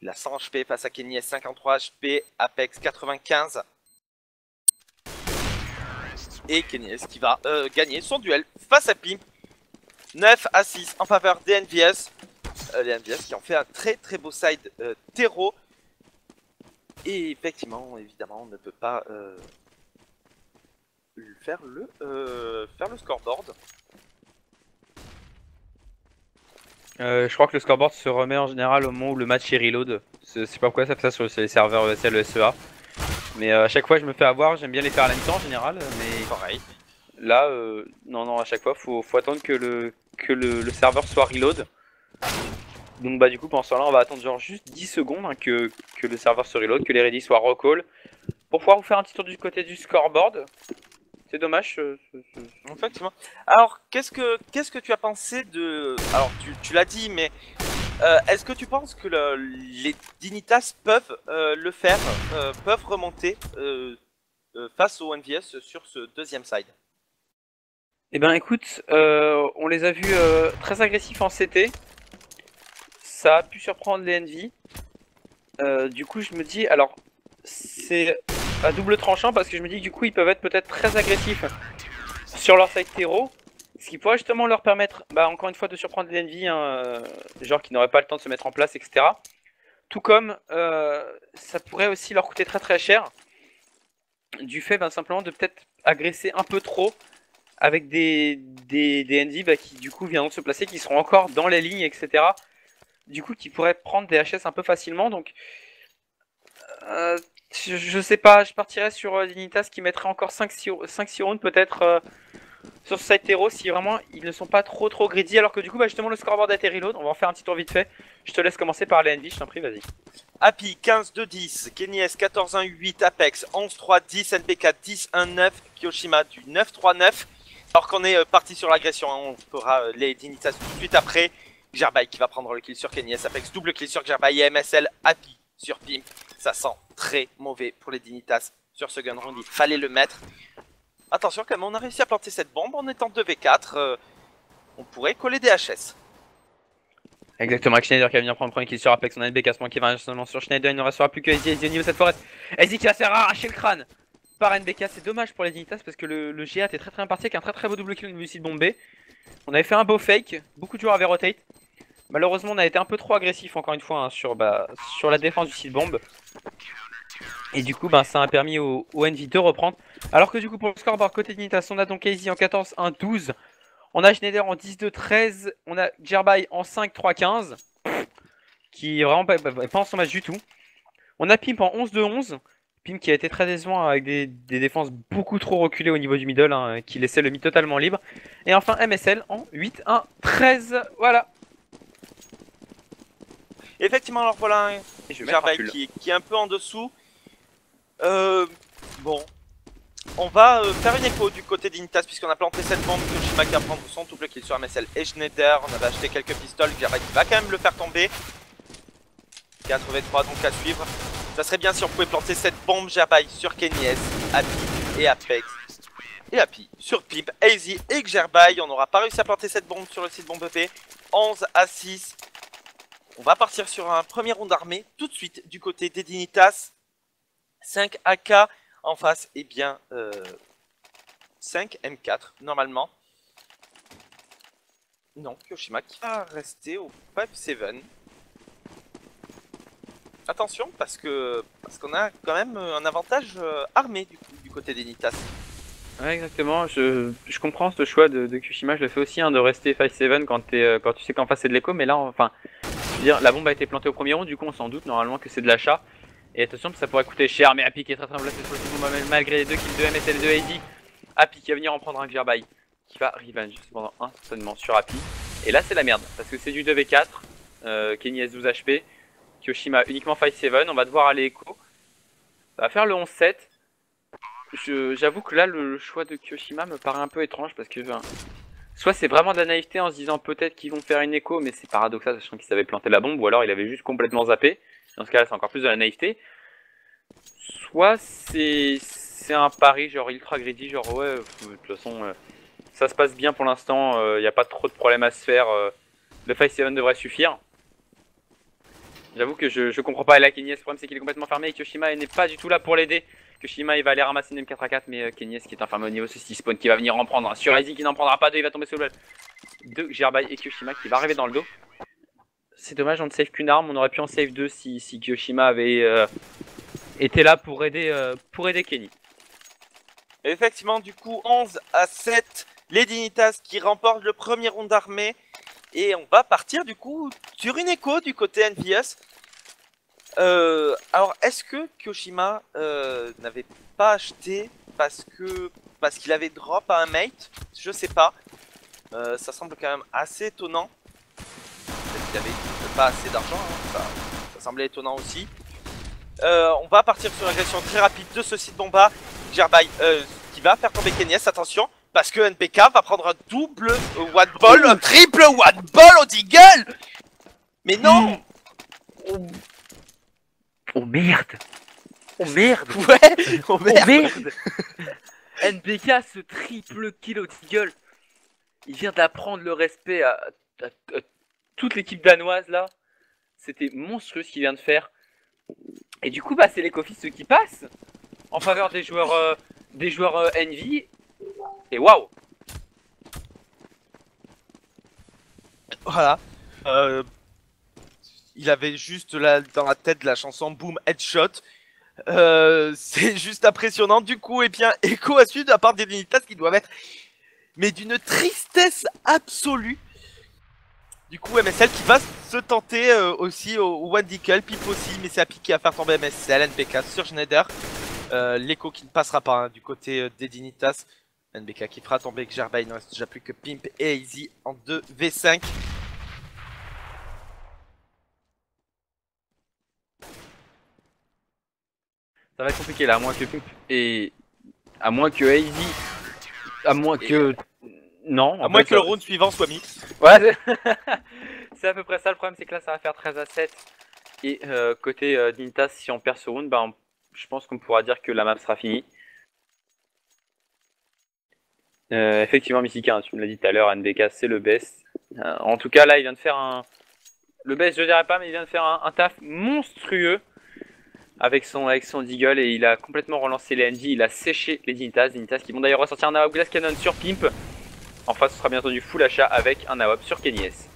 Il a 100 HP face à Kenny, 53 HP, Apex 95. Et Kenny qui va gagner son duel face à Pimp. 9-6 en faveur des NVS. Les NVS qui ont fait un très beau side terreau. Et effectivement, évidemment, on ne peut pas faire le scoreboard. Je crois que le scoreboard se remet en général au moment où le match est reload. C'est pas pourquoi ça fait ça sur les serveurs ESL et SEA. Mais à chaque fois je me fais avoir, j'aime bien les faire à la mi-temps en général, mais pareil. Là, non, à chaque fois faut attendre que le serveur soit reload. Donc bah du coup pendant ce temps là on va attendre genre juste 10 secondes hein, que le serveur se reload, que les ready soient recall. Pour pouvoir vous faire un petit tour du côté du scoreboard. C'est dommage. Effectivement. Alors qu'est-ce que tu as pensé de... Alors tu l'as dit mais... est-ce que tu penses que les Dignitas peuvent le faire, peuvent remonter face aux NVS sur ce deuxième side? Eh ben écoute, on les a vus très agressifs en CT. Ça a pu surprendre les NV. Du coup je me dis, alors c'est à double tranchant parce que je me dis que du coup ils peuvent être peut-être très agressifs sur leur side terreau. Ce qui pourrait justement leur permettre, encore une fois, de surprendre les NV, hein, genre qui n'auraient pas le temps de se mettre en place, etc. Tout comme ça pourrait aussi leur coûter très cher, du fait simplement de peut-être agresser un peu trop avec des NV qui du coup viendront se placer, qui seront encore dans les lignes, etc. Du coup qui pourraient prendre des HS un peu facilement, donc je sais pas, je partirais sur Dignitas qui mettrait encore 5-6 rounds peut-être sur ce side terreau si vraiment ils ne sont pas trop greedy, alors que du coup justement le scoreboard a été reload. On va en faire un petit tour vite fait. Je te laisse commencer par les NV, je t'en prie, vas-y. Happy 15-2-10, Kenny 14-1-8, Apex 11-3-10, NBK 10-1-9, Kyoshima du 9-3-9. Alors qu'on est parti sur l'agression, hein, on fera les Dignitas tout de suite après. Gerbai qui va prendre le kill sur Kenny, Apex double kill sur Gerbai et MSL, Happy sur Pimp. Ça sent très mauvais pour les Dignitas sur ce gun round, il fallait le mettre. Attention quand même, on a réussi à planter cette bombe en étant 2v4, on pourrait coller des HS. Exactement, avec Schneider qui va venir prendre le premier kill sur Apex, on a NBK qui va seulement sur Schneider, il ne restera plus que Easy au niveau de cette forêt. Easy qui va se faire arracher le crâne par NBK, c'est dommage pour les Dignitas parce que le GA était très bien parti avec un très beau double kill au niveau du site bombé. On avait fait un beau fake, beaucoup de joueurs avaient rotate. Malheureusement on a été un peu trop agressif encore une fois hein, sur la défense du site bombe. Et du coup ça a permis au NV de reprendre. Alors que du coup pour le scoreboard côté Dignitas, on a donc Easy en 14-1-12. On a Schneider en 10-2-13, on a Gerbai en 5-3-15. qui est vraiment pas en son match du tout. On a Pimp en 11-2-11. Pimp qui a été très décevant avec des défenses beaucoup trop reculées au niveau du middle, hein, qui laissait le mid totalement libre. Et enfin MSL en 8-1-13. Voilà. Effectivement, alors voilà Et je vais Gerbaï mettre un pull. qui est un peu en dessous. Bon, on va faire une écho du côté d'Initas puisqu'on a planté cette bombe. Kyoshima qui va prendre son double kill sur MSL et Schneider. On avait acheté quelques pistoles. Gerbaï qui va quand même le faire tomber. 83 donc à suivre. Ça serait bien si on pouvait planter cette bombe Gerbaï sur Kenyes, Happy et Apex. Et Happy sur Pimp, AZ et Gerbaï. On n'aura pas réussi à planter cette bombe sur le site bombe EP. 11-6. On va partir sur un premier round armé tout de suite du côté des Dignitas. 5 AK en face, et bien 5 M4 normalement. Non, Kyoshima qui va rester au 5-7. Attention parce qu'on a quand même un avantage armé du côté des Nitas. Ouais, exactement. Je comprends ce choix de Kyoshima. Je le fais aussi, hein, de rester 5-7 quand tu sais qu'en face c'est de l'écho. Mais là, enfin, je veux dire, la bombe a été plantée au premier round. Du coup, on s'en doute normalement que c'est de l'achat. Et attention, ça pourrait coûter cher. Mais Happy qui est très placé sur le site malgré les 2 kills de MSL et de AZ. Happy qui va venir en prendre un Gerbaï qui va revenge cependant instantanément sur Happy. Et là, c'est la merde parce que c'est du 2v4. Kenny S 12 HP. Kyoshima uniquement 5-7. On va devoir aller écho. Ça va faire le 11-7. J'avoue que là, le choix de Kyoshima me paraît un peu étrange parce que soit c'est vraiment de la naïveté en se disant peut-être qu'ils vont faire une écho, mais c'est paradoxal sachant qu'il savait planter la bombe, ou alors il avait juste complètement zappé. Dans ce cas-là, c'est encore plus de la naïveté. Soit c'est un pari genre ultra greedy, genre ouais, de toute façon, ça se passe bien pour l'instant, il n'y a pas trop de problèmes à se faire. Le 5-7 devrait suffire. J'avoue que je comprends pas. Et là, Kenyes, le problème c'est qu'il est complètement fermé et Kyoshima n'est pas du tout là pour l'aider. Kyoshima il va aller ramasser une M4A4, mais Kenyes qui est enfermé au niveau ceci spawn qui va venir en prendre un sur Izzy qui n'en prendra pas deux, il va tomber sur le de Gerbaï et Kyoshima qui va arriver dans le dos. C'est dommage, on ne save qu'une arme, on aurait pu en save deux si Kyoshima avait été là pour aider Kenny. Effectivement, du coup, 11-7, les Dignitas qui remportent le premier round armé. Et on va partir du coup sur une écho du côté NVS. Alors, est-ce que Kyoshima n'avait pas acheté parce qu'il avait drop à un mate? Je sais pas. Ça semble quand même assez étonnant. Peut-être qu'il avait pas assez d'argent, hein. Ça semblait étonnant aussi. On va partir sur l'agression très rapide de ce site bomba. Gerbaï qui va faire tomber Kenyes, attention. Parce que NPK va prendre un double one ball, un triple one ball au Deagle. Mais non. Oh merde. Oh merde. Ouais. Oh merde. NPK ce triple kill au Deagle. Il vient d'apprendre le respect à toute l'équipe danoise là. C'était monstrueux ce qu'il vient de faire. Et du coup bah c'est les Coffees ceux qui passent en faveur des joueurs Envy. Et waouh. Voilà. Il avait juste là dans la tête la chanson Boom Headshot. C'est juste impressionnant. Du coup, et bien, écho à suivre de la part des Dignitas qui doivent être mais d'une tristesse absolue. Du coup, MSL qui va se tenter aussi au One Deagle, Pip aussi, mais c'est Happy qui va faire tomber MSL, NPK sur Schneider. L'écho qui ne passera pas hein, du côté des Dignitas. NBK qui fera tomber Gerbaï, il ne reste déjà plus que Pimp et Easy en 2v5. Ça va être compliqué là, à moins que Pimp et à moins que Easy, à moins que non, à moins que le round suivant soit mis. Ouais, c'est à peu près ça. Le problème c'est que là ça va faire 13-7 et côté Dignitas, si on perd ce round, bah, je pense qu'on pourra dire que la map sera finie. Effectivement, Mystica, hein, tu me l'as dit tout à l'heure, NBK c'est le best. En tout cas, là il vient de faire le best, je dirais pas, mais il vient de faire un taf monstrueux avec son Deagle et il a complètement relancé les NG. Il a séché les Dignitas qui vont d'ailleurs ressortir un AWP Glass Cannon sur Pimp. En face, ce sera bien entendu full achat avec un AWP sur Kenny S.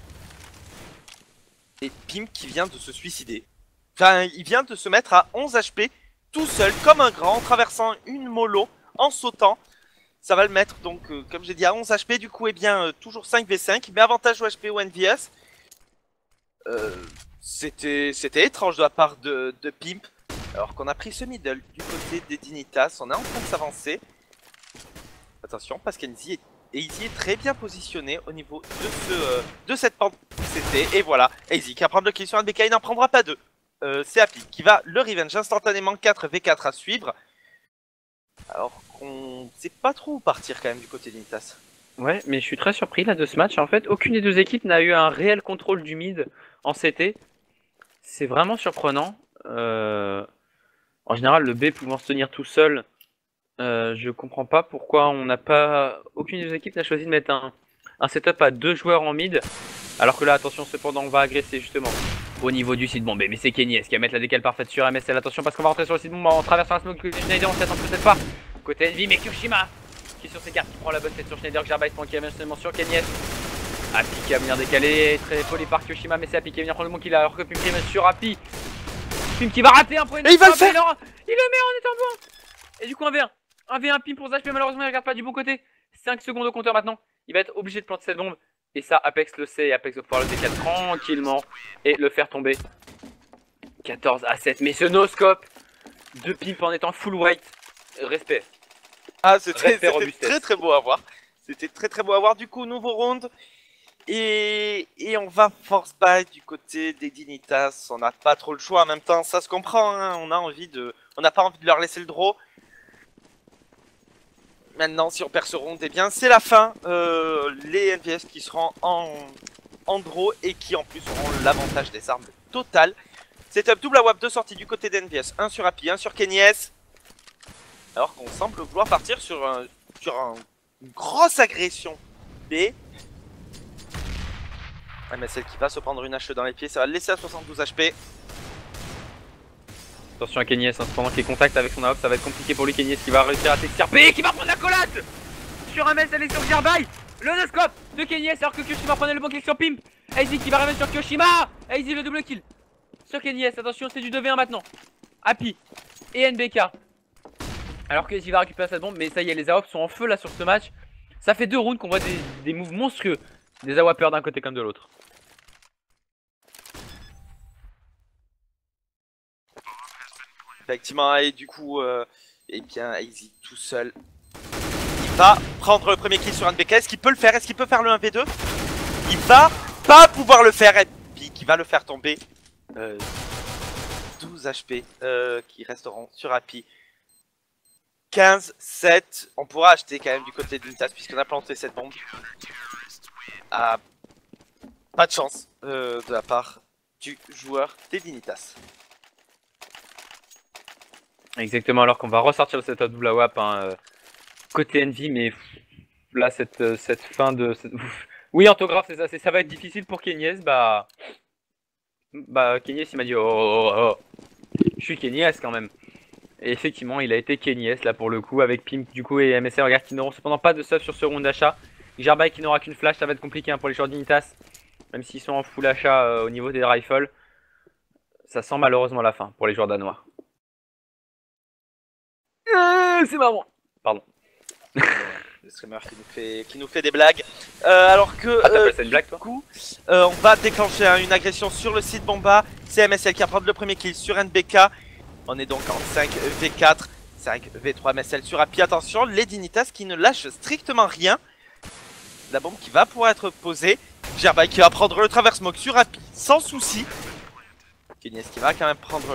Et Pimp qui vient de se suicider. Enfin, il vient de se mettre à 11 HP tout seul, comme un grand, en traversant une mollo, en sautant. Ça va le mettre donc, comme j'ai dit, à 11 HP. Du coup, eh bien, toujours 5v5. Mais avantage au HP au NVS. C'était étrange de la part de Pimp. Alors qu'on a pris ce middle du côté des Dignitas, on est en train de s'avancer. Attention, parce qu'Easy est très bien positionné au niveau de cette pente CT. Et voilà, Easy qui va prendre le kill sur un BK, il n'en prendra pas deux. C'est Happy qui va le revenge instantanément, 4v4 à suivre. Alors qu'on sait pas trop où partir quand même du côté d'Initas. Ouais, mais je suis très surpris là de ce match. En fait, aucune des deux équipes n'a eu un réel contrôle du mid en CT. C'est vraiment surprenant. En général, le B pouvant se tenir tout seul, je comprends pas pourquoi on n'a pas. Aucune des deux équipes n'a choisi de mettre un setup à 2 joueurs en mid. Alors que là, attention, cependant, on va agresser justement au niveau du site bombé. Mais c'est Kenny qui va mettre la décale parfaite sur MSL. Attention, parce qu'on va rentrer sur le site bombé en traversant la smoke. Schneider, on s'y attend peut-être pas. Côté Envy, mais Kyoshima qui est sur ses cartes, qui prend la bonne tête sur Schneider. Gerbaï qui est seulement sur Kenny. Happy qui va venir décaler, très poli par Kyoshima, mais c'est Happy qui va venir prendre le bon kill alors que Pim sur Happy. Pim qui va rater un point. Et il va le faire. Il le met en étant bon. Et du coup, un V1. Un V1 Pim pour Zach, mais malheureusement, il regarde pas du bon côté. 5 secondes au compteur maintenant. Il va être obligé de planter cette bombe. Et ça, Apex le sait, et Apex va pouvoir le décaler tranquillement et le faire tomber. 14 à 7, mais ce no-scope de Pimp en étant full white. Respect. Ah, c'était très beau à voir. C'était très beau à voir. Du coup, nouveau round. Et on va force buy du côté des Dignitas. On n'a pas trop le choix en même temps. Ça se comprend, hein. On n'a pas envie de leur laisser le draw. Maintenant, si on perd ce round, eh bien, c'est la fin. Les NVS qui seront en draw et qui en plus auront l'avantage des armes totales. C'est un double AWP de sortie du côté d'NVS. Un sur Happy, un sur Kenny S. Alors qu'on semble vouloir partir sur une grosse agression B. Ouais, mais celle qui va se prendre une hache dans les pieds, ça va le laisser à 72 HP. Attention à Kenny pendant qu'il est contact avec son AWP, ça va être compliqué pour lui. Kenny qui va réussir à s'extirper, qui va prendre la collate sur un mess, elle est sur Gerbaï. Le no-scope de Kenny alors que Kyoshima prenait le bon kill sur Pimp. Easy qui va revenir sur Kyoshima. Easy le double kill sur Kenny. Attention, c'est du 2v1 maintenant. Happy et NBK. Alors que Easy va récupérer cette bombe, mais ça y est, les AWP sont en feu là sur ce match. Ça fait 2 rounds qu'on voit des moves monstrueux des AWPers d'un côté comme de l'autre. Effectivement, et du coup, eh bien, Easy tout seul. Il va prendre le premier kill sur un NBK. Est-ce qu'il peut le faire? Est-ce qu'il peut faire le 1v2? Il va pas pouvoir le faire. Happy qui va le faire tomber. 12 HP qui resteront sur Happy. 15, 7. On pourra acheter quand même du côté d'Unitas puisqu'on a planté cette bombe. Ah, pas de chance de la part du joueur des Dignitas. Exactement, alors qu'on va ressortir cette double AWP côté Envy, mais là cette fin de... Oui, orthographe, c'est ça, ça va être difficile pour Kenyes. Bah Kenyes il m'a dit oh. Je suis Kenyes quand même. Et effectivement, il a été Kenyes là pour le coup, avec Pimp du coup et MSR. Regarde, qui n'auront cependant pas de stuff sur ce round d'achat. Gerbaï qui n'aura qu'une flash, ça va être compliqué pour les joueurs d'Unitas. Même s'ils sont en full achat au niveau des rifles. Ça sent malheureusement la fin pour les joueurs danois. C'est marrant. Pardon. Le streamer qui nous fait des blagues. Alors que t'appelles ça une blague, toi? du coup, on va déclencher une agression sur le site Bomba. C'est MSL qui va prendre le premier kill sur NBK. On est donc en 5v4, 5v3 MSL sur Happy. Attention, les Dignitas qui ne lâchent strictement rien. La bombe qui va pouvoir être posée. Gerbaï qui va prendre le traverse smoke sur Happy sans souci. Kenyes qui va quand même prendre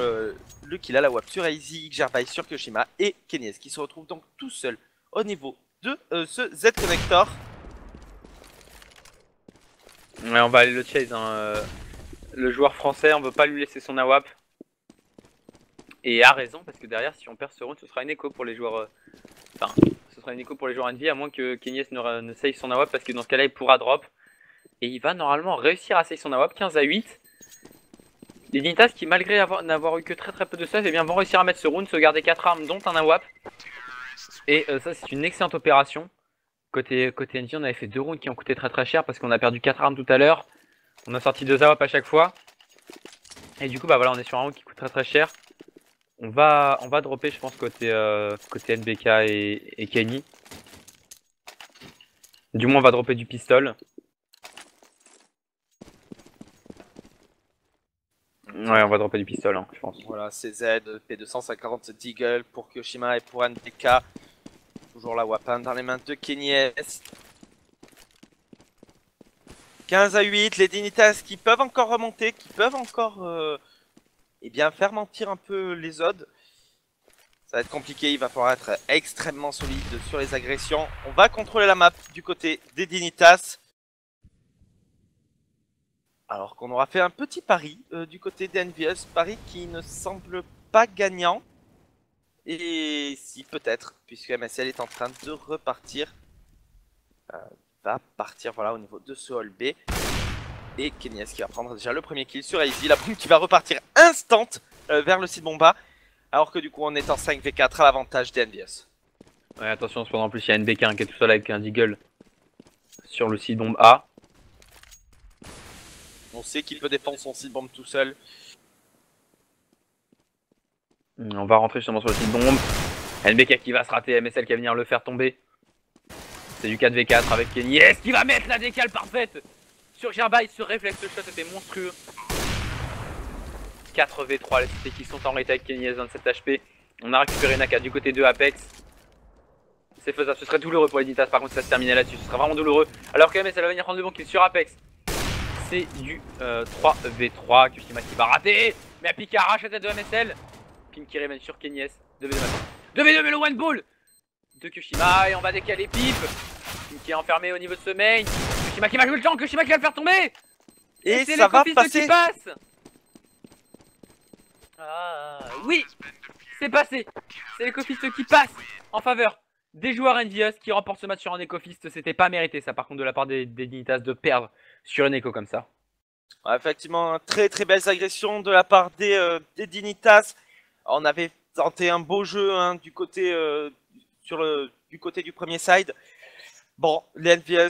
le kill à la WAP sur Easy, Gerbaï sur Kyoshima. Et Kenyes qui se retrouve donc tout seul au niveau de ce Z-Connector. Ouais, on va aller le chase. Le joueur français, on veut pas lui laisser son AWP. Et a raison, parce que derrière, si on perd ce round, ce sera une écho pour les joueurs. Enfin, ce sera une écho pour les joueurs Envy, à moins que Kenyes ne save son AWP, parce que dans ce cas-là, il pourra drop. Et il va normalement réussir à save son AWP, 15 à 8. Les Dignitas qui, malgré n'avoir eu que très peu de stuff, eh bien, vont réussir à mettre ce round, se garder 4 armes, dont un AWP. Et ça, c'est une excellente opération. Côté Envy, on avait fait 2 rounds qui ont coûté très cher, parce qu'on a perdu 4 armes tout à l'heure. On a sorti 2 AWP à chaque fois. Et du coup, bah voilà, on est sur un round qui coûte très cher. On va dropper, je pense, côté NBK et Kenny. Du moins, on va dropper du pistol. Ouais, on va dropper du pistolet, hein, je pense. Voilà, CZ, P250 Deagle pour Kyoshima et pour NPK. Toujours la weapon dans les mains de Kenny S. 15 à 8, les Dignitas qui peuvent encore remonter, qui peuvent encore eh bien, faire mentir un peu les odds. Ça va être compliqué, il va falloir être extrêmement solide sur les agressions. On va contrôler la map du côté des Dignitas. Alors qu'on aura fait un petit pari du côté des Envious, pari qui ne semble pas gagnant. Et si peut-être, puisque MSL est en train de repartir, va partir voilà, au niveau de ce hall B. Et Kenyes qui va prendre déjà le premier kill sur AZ, la bombe qui va repartir instant vers le site bomba. Alors que du coup on est en 5v4 à l'avantage des Envious. Ouais, attention, cependant en plus il y a NBK qui est tout seul avec un Deagle sur le site bombe A. On sait qu'il peut défendre son site bombe tout seul. On va rentrer justement sur le site bombe. NBK qui va se rater, MSL qui va venir le faire tomber. C'est du 4v4 avec Kenny S qui va mettre la décale parfaite sur Gerbai. Ce réflexe shot était monstrueux. 4v3, les CT qui sont en rate avec Kenny S, 27 HP. On a récupéré Naka du côté de Apex. C'est faisable, ce serait douloureux pour les Dignitas par contre si ça se terminait là-dessus, ce serait vraiment douloureux. Alors que MSL va venir prendre le bon kill sur Apex. C'est du 3v3, Kyoshima qui va rater. Mais Apika arrache la tête de MSL. Pim qui révèle sur Kenny S. 2v2 maintenant. 2v2 mais le one ball de Kyoshima et on va décaler Pip. Pim qui est enfermé au niveau de ce main. Kyoshima qui va jouer le temps, Kyoshima qui va le faire tomber. Et c'est ça va les passer. qui passent. Ah oui, c'est passé. C'est les cofistes qui passent en faveur des joueurs Envious qui remportent ce match sur un écofist. C'était pas mérité ça par contre de la part des Dignitas de perdre sur une écho comme ça. Ouais, effectivement, très belles agressions de la part des Dignitas. On avait tenté un beau jeu hein, du côté du côté du premier side. Bon, les Envious